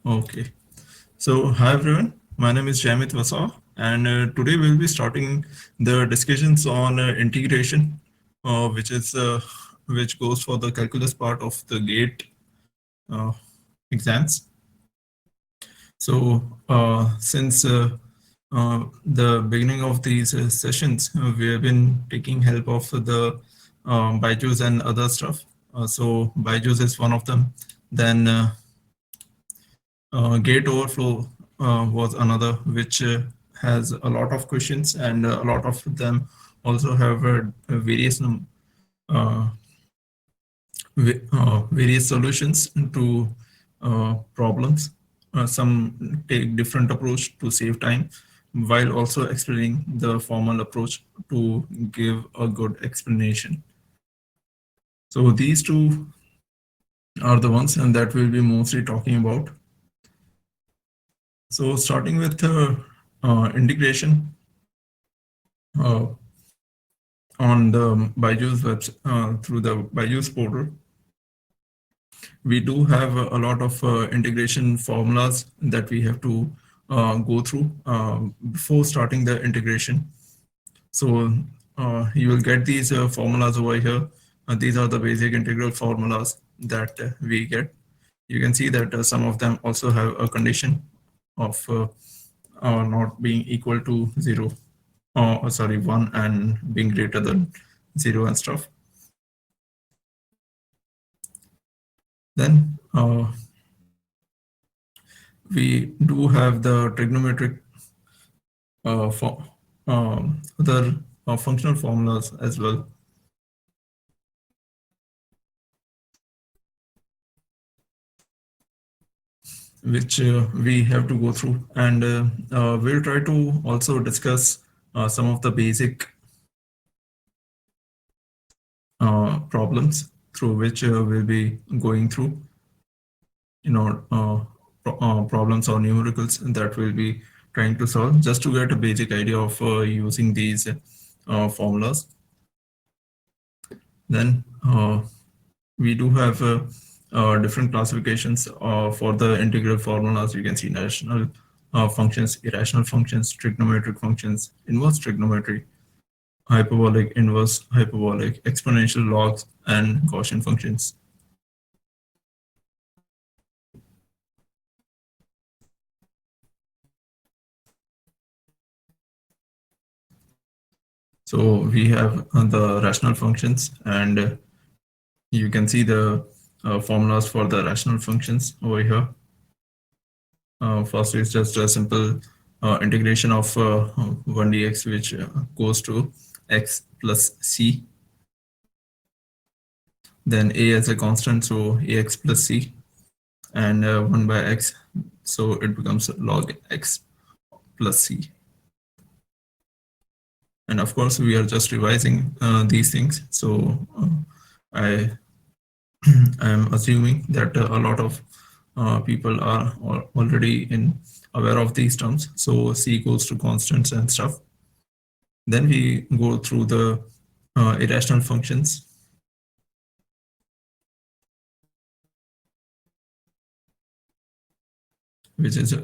Okay. So, hi everyone. My name is Jamit Vasa, and today we'll be starting the discussions on integration, which goes for the calculus part of the GATE uh, exams. So, since the beginning of these sessions, we have been taking help of the Byju's and other stuff. So, Byju's is one of them. Then Gate overflow was another, which has a lot of questions, and a lot of them also have uh, various solutions to problems. Some take different approach to save time, while also explaining the formal approach to give a good explanation. So these two are the ones and that we'll be mostly talking about. So starting with integration uh, on the Byju's website, through the Byju's portal, we do have a lot of integration formulas that we have to go through before starting the integration. So you will get these formulas over here. These are the basic integral formulas that we get. You can see that some of them also have a condition of not being equal to 0, sorry, 1, and being greater than 0 and stuff. Then we do have the trigonometric for other functional formulas as well, which we have to go through, and we'll try to also discuss some of the basic problems through which we'll be going through, problems or numericals that we'll be trying to solve, just to get a basic idea of using these formulas. Then we do have different classifications for the integral formulas. You can see rational functions, irrational functions, trigonometric functions, inverse trigonometry, hyperbolic, inverse hyperbolic, exponential, logs, and Gaussian functions. So we have the rational functions, and you can see the formulas for the rational functions over here. First is just a simple integration of 1 dx, which goes to x plus c. Then a as a constant, so ax plus c, and 1 by x, so it becomes log x plus c. And of course, we are just revising these things. So I am assuming that a lot of people are already aware of these terms. So c goes to constants and stuff. Then we go through the irrational functions. Which is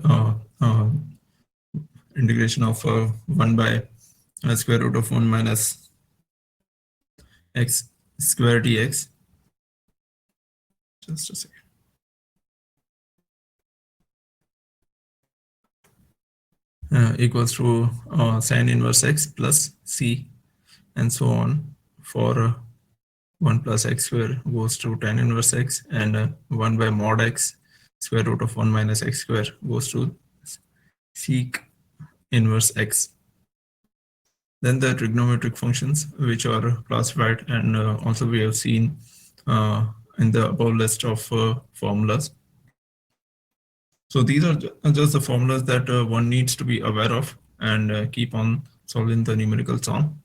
integration of 1 by square root of 1 minus x square dx. Just a second. Equals to sine inverse x plus c, and so on, for 1 plus x square goes to tan inverse x, and 1 by mod x square root of 1 minus x square goes to sec inverse x. Then the trigonometric functions, which are classified, and also we have seen in the above list of formulas. So these are just the formulas that one needs to be aware of and keep on solving the numericals on.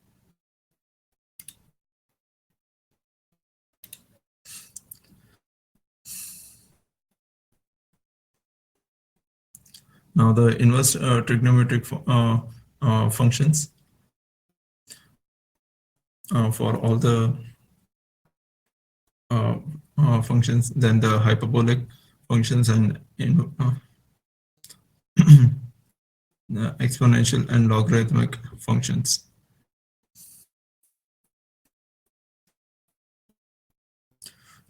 Now the inverse trigonometric functions for all the functions, then the hyperbolic functions, and exponential and logarithmic functions.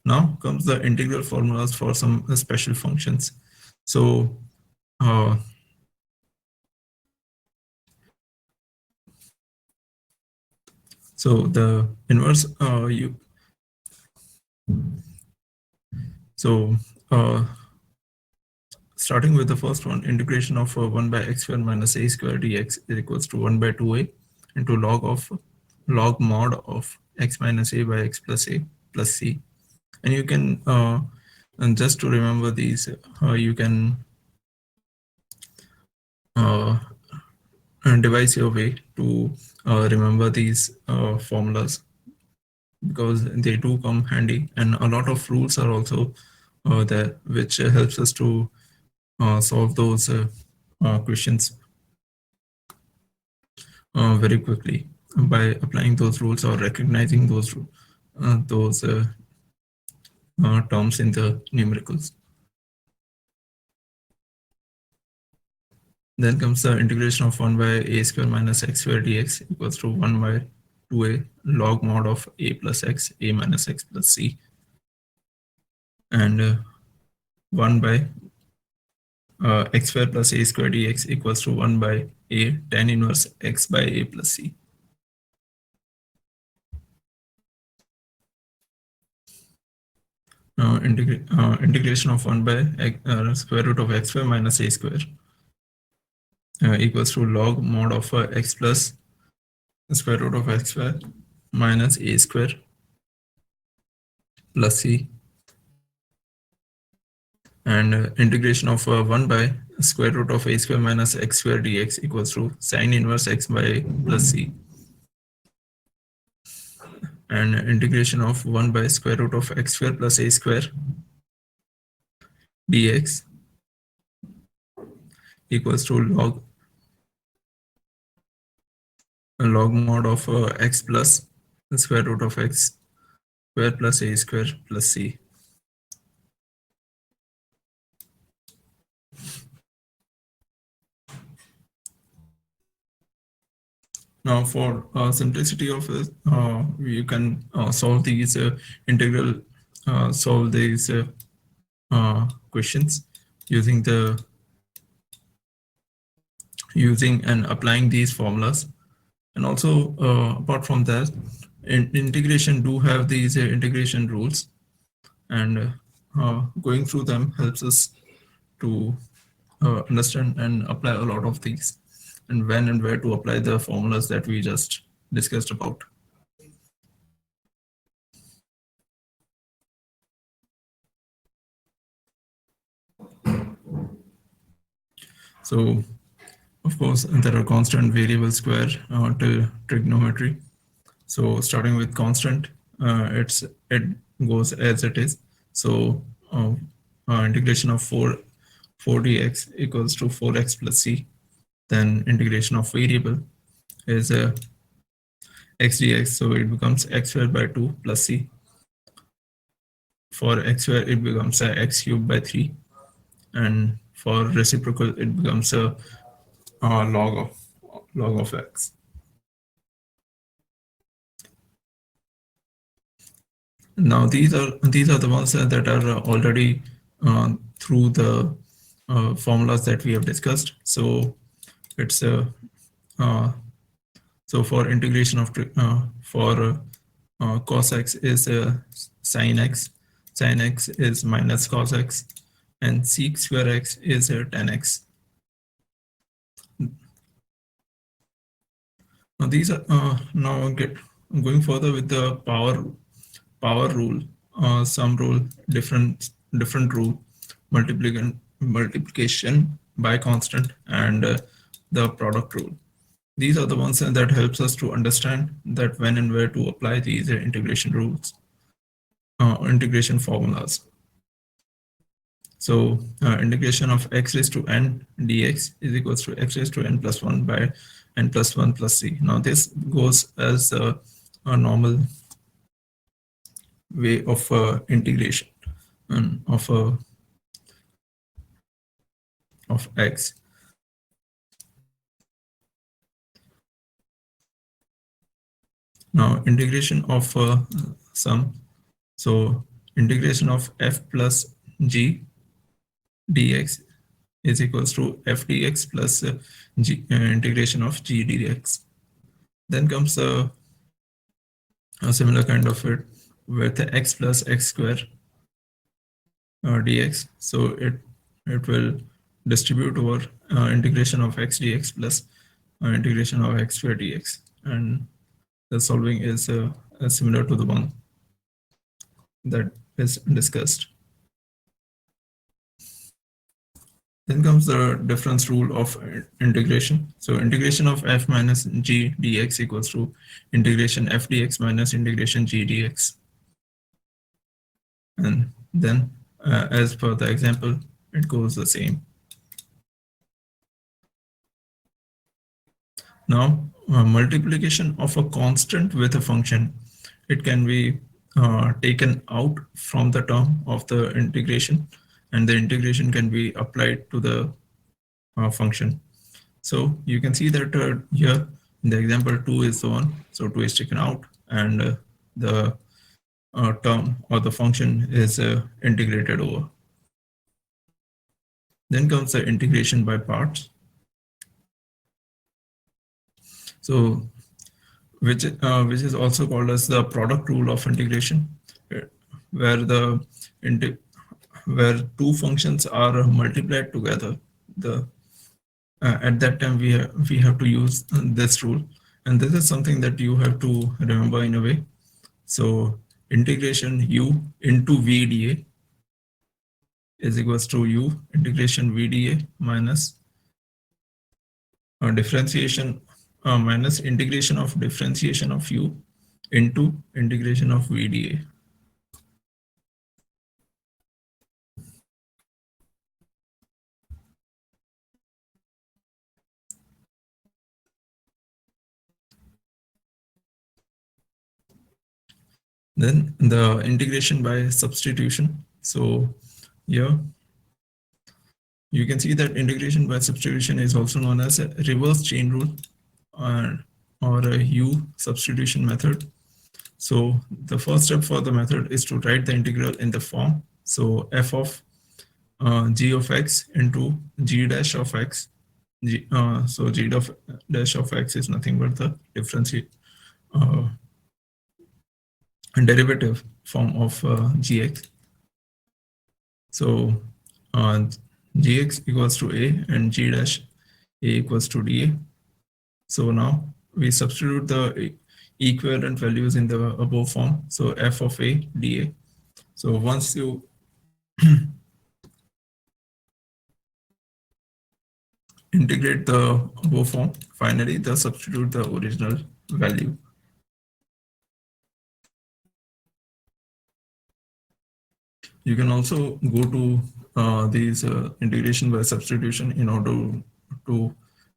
Now comes the integral formulas for some special functions. So uh, the inverse you so uh, starting with the first one, integration of 1 by x squared minus a squared dx is equals to 1 by 2a into log mod of x minus a by x plus a plus c. And you can and just to remember these, you can uh, devise your way to remember these formulas, because they do come handy, and a lot of rules are also there, which helps us to solve those questions very quickly by applying those rules or recognizing those terms in the numericals. Then comes the integration of 1 by a square minus x square dx equals to 1 by 2a log mod of a plus x, a minus x plus c, and 1 by x square plus a square dx equals to 1 by a tan inverse x by a plus c. Integration of 1 by square root of x square minus a square equals to log mod of x plus square root of x square minus a square plus c, and integration of 1 by square root of a square minus x square dx equals to sine inverse x by a plus c, and integration of 1 by square root of x square plus a square dx equals to log mod of x plus the square root of x square plus a square plus c. Now, for simplicity of it, you can solve these solve these questions using and applying these formulas. And also, apart from that, integration do have these integration rules, and going through them helps us to understand and apply a lot of these, and when and where to apply the formulas that we just discussed about. So, of course, there are constant, variable, square till trigonometry. So starting with constant, it goes as it is. So integration of 4dx equals to 4x plus c. Then integration of variable is x dx, so it becomes x squared by 2 plus c. For x squared, it becomes x cubed by 3, and for reciprocal, it becomes a log of x. Now these are the ones that are already through the formulas that we have discussed. So it's so for integration of for cos x is sin x, sin x is minus cos x, and sec square x is tan x. Now these are now going further with the power rule, sum rule, different rule, multiplication by constant, and the product rule. These are the ones that helps us to understand that when and where to apply these integration rules, integration formulas. So integration of x raised to n dx is equals to x raised to n plus 1 by n plus 1 plus c. Now this goes as a normal way of integration of x. Now integration of sum. So integration of f plus g dx is equals to f dx plus integration of g dx. Then comes a similar kind of it with x plus x square dx. So it will distribute over integration of x dx plus integration of x square dx, and the solving is similar to the one that is discussed. Then comes the difference rule of integration. So integration of f minus g dx equals to integration f dx minus integration g dx. And then as per the example, it goes the same. Now multiplication of a constant with a function, it can be taken out from the term of the integration, and the integration can be applied to the function. So you can see that here in the example 2 is the one, so 2 is taken out, and the term or the function is integrated over. Then comes the integration by parts. So which is also called as the product rule of integration, where the where two functions are multiplied together. The at that time we have to use this rule, and this is something that you have to remember in a way. So integration u into vdA is equals to u integration vdA minus differentiation minus integration of differentiation of u into integration of vdA. Then the integration by substitution. So here you can see that integration by substitution is also known as a reverse chain rule, or a U substitution method. So the first step for the method is to write the integral in the form. So f of g of x into g dash of x. So g dash of x is nothing but the differentiate derivative form of gx. So gx equals to a and g dash a equals to dA. So now we substitute the equivalent values in the above form. So f of a dA. So once you integrate the above form, finally the substitute the original value. You can also go to these integration by substitution in order to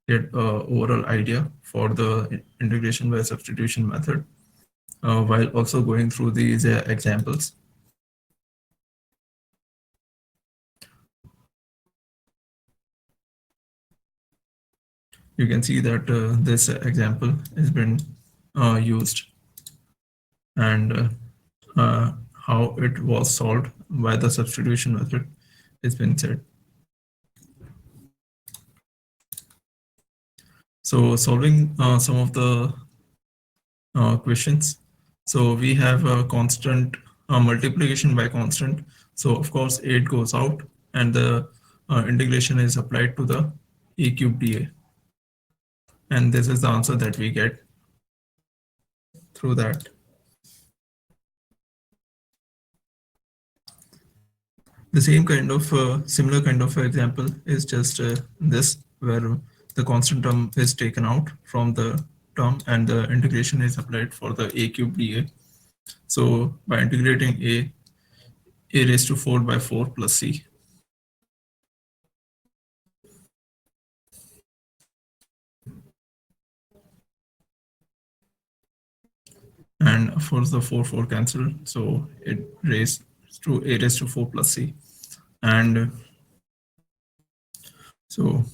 get overall idea for the integration by substitution method, while also going through these examples. You can see that this example has been used, and how it was solved by the substitution method has been said. So solving some of the questions. So we have a constant multiplication by constant. So of course 8 goes out, and the integration is applied to the a cube dA. And this is the answer that we get through that. The same kind of similar kind of example is just this, where the constant term is taken out from the term and the integration is applied for the a cube dA. So by integrating a raised to 4 by 4 plus c. And of course the 4 cancel, so it raised to a raised to 4 plus c. And so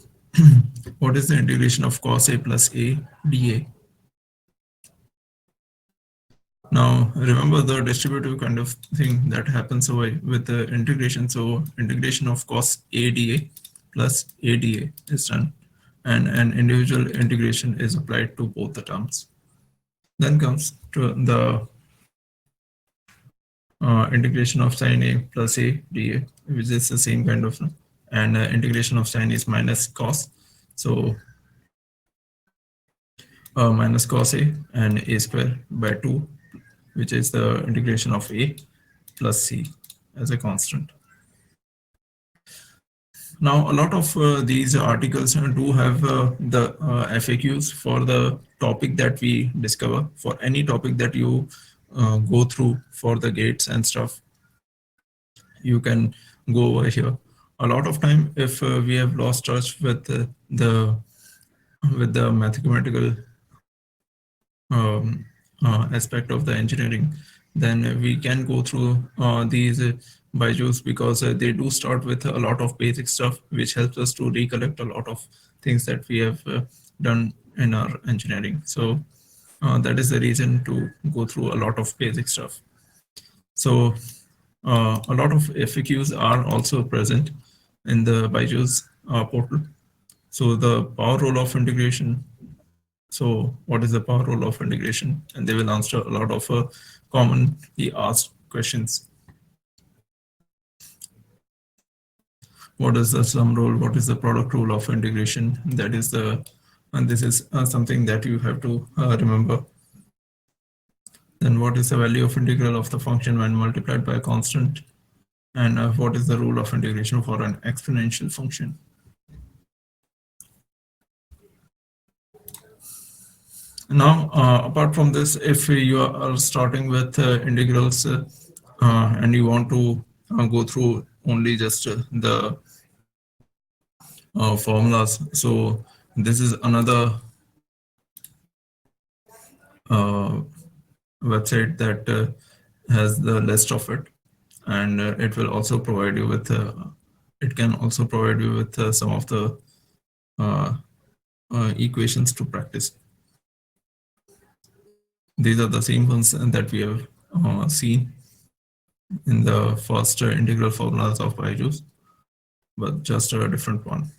what is the integration of cos a plus a dA? Now, remember the distributive kind of thing that happens over with the integration. So integration of cos ADA plus ADA is done, and an individual integration is applied to both the terms. Then comes to the integration of sin A plus A dA, which is the same kind of, and integration of sin is minus cos. So minus cos A and A square by 2, which is the integration of A plus C as a constant. Now, a lot of these articles do have the FAQs for the topic that we discover, for any topic that you go through for the gates and stuff. You can go over here. A lot of time, if we have lost touch with the mathematical um, aspect of the engineering, then we can go through these byju's, because they do start with a lot of basic stuff, which helps us to recollect a lot of things that we have done in our engineering. So that is the reason to go through a lot of basic stuff. So a lot of FAQs are also present in the byju's portal. So the power role of integration. So what is the power role of integration? And they will answer a lot of commonly asked questions. What is the sum rule? What is the product rule of integration? That is the, and this is something that you have to remember. Then what is the value of integral of the function when multiplied by a constant? And what is the rule of integration for an exponential function? Now, apart from this, if you are starting with integrals and you want to go through only just the formulas, so this is another uh, website that has the list of it, and it will also provide you with it can also provide you with some of the uh, equations to practice. These are the same ones that we have seen in the first integral formulas of byju's, but just a different one.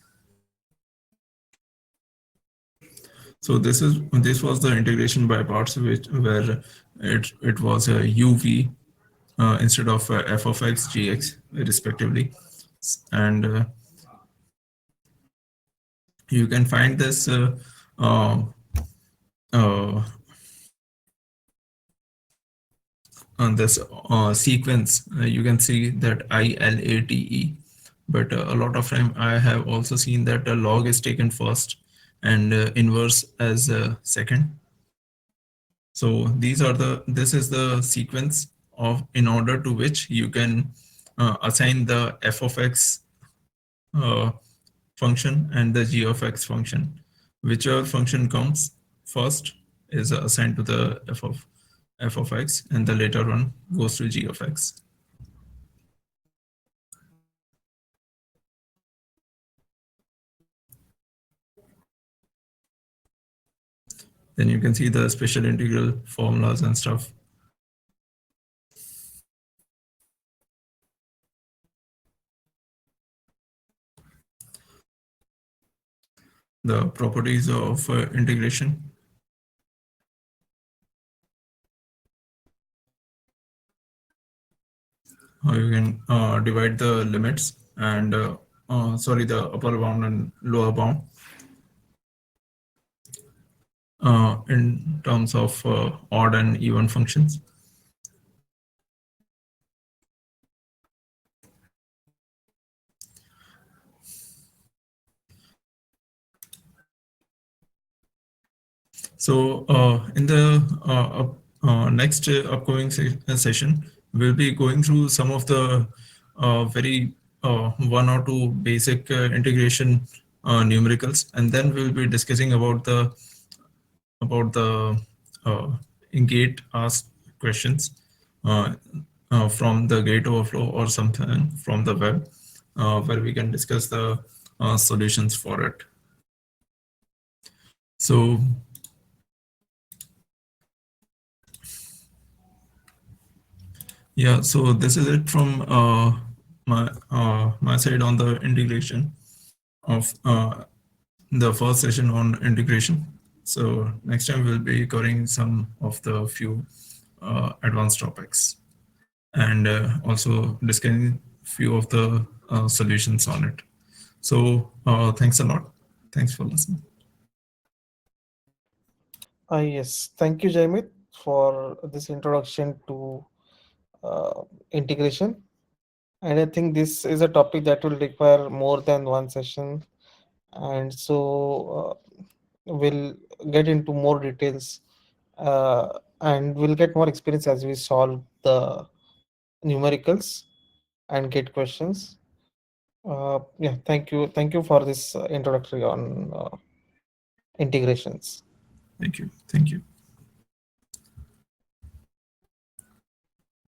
So this was the integration by parts, which where it was a uv instead of f of x gx respectively, and you can find this uh, uh, on this sequence. You can see that ILATE, but a lot of time I have also seen that a log is taken first and inverse as second. So this is the sequence of in order to which you can assign the f of x uh, function and the g of x function. Whichever function comes first is assigned to the f of x, and the later one goes to g of x. Then you can see the special integral formulas and stuff. The properties of integration. How you can divide the limits and sorry, the upper bound and lower bound in terms of odd and even functions. So in the next upcoming session, we'll be going through some of the very one or two basic integration numericals, and then we'll be discussing about the uh, gate asked questions uh, from the gate overflow or something from the web, where we can discuss the solutions for it. So Yeah, so this is it from my side on the integration of the first session on integration. So next time we'll be covering some of the few advanced topics, and also discussing few of the solutions on it. So thanks a lot. Thanks for listening. Yes, thank you, Jaimit, for this introduction to integration. And I think this is a topic that will require more than one session. And so we'll get into more details and we'll get more experience as we solve the numericals and get questions. Yeah, thank you. Thank you for this introductory on integrations. Thank you. Thank you.